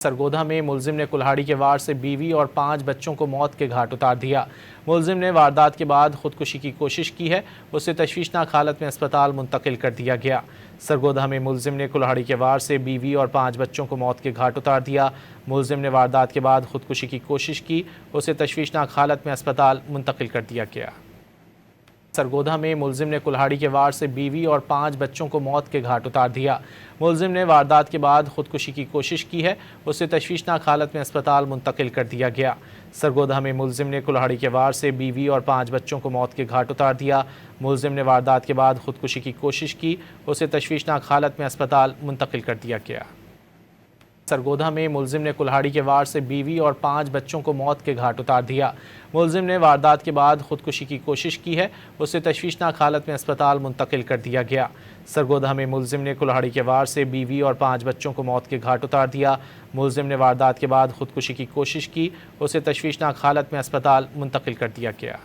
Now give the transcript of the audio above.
सरगोधा में मुलजिम ने कुल्हाड़ी के वार से बीवी और 5 बच्चों को मौत के घाट उतार दिया। मुलजिम ने वारदात के बाद खुदकुशी की कोशिश की है। उसे तशवीशनाक हालत में अस्पताल मुंतकिल कर दिया गया। सरगोधा में मुलजिम ने कुल्हाड़ी के वार से बीवी और 5 बच्चों को मौत के घाट उतार दिया। मुलजिम ने वारदात के बाद खुदकुशी की कोशिश की। उसे तशवीशनाक हालत में अस्पताल मुंतकिल कर दिया गया। सरगोधा में मुलजिम ने कुल्हाड़ी के वार से बीवी और 5 बच्चों को मौत के घाट उतार दिया। मुलजिम ने वारदात के बाद खुदकुशी की कोशिश की है। उसे तशवीशनाक हालत में अस्पताल मुंतकिल कर दिया गया। सरगोधा में मुलजिम ने कुल्हाड़ी के वार से बीवी और 5 बच्चों को मौत के घाट उतार दिया। मुलजिम ने वारदात के बाद खुदकुशी की कोशिश की। उसे तशवीशनाक हालत में अस्पताल मुंतकिल कर दिया गया। सरगोधा में मुलजिम ने कुल्हाड़ी के वार से बीवी और 5 बच्चों को मौत के घाट उतार दिया। मुलजिम ने वारदात के बाद खुदकुशी की कोशिश की है। उसे तशवीशनाक हालत में अस्पताल मुंतकिल कर दिया गया। सरगोधा में मुलजिम ने कुल्हाड़ी के वार से बीवी और 5 बच्चों को मौत के घाट उतार दिया। मुलजिम ने वारदात के बाद खुदकुशी की कोशिश की। उसे तशवीशनाक हालत में अस्पताल मुंतकिल कर दिया गया।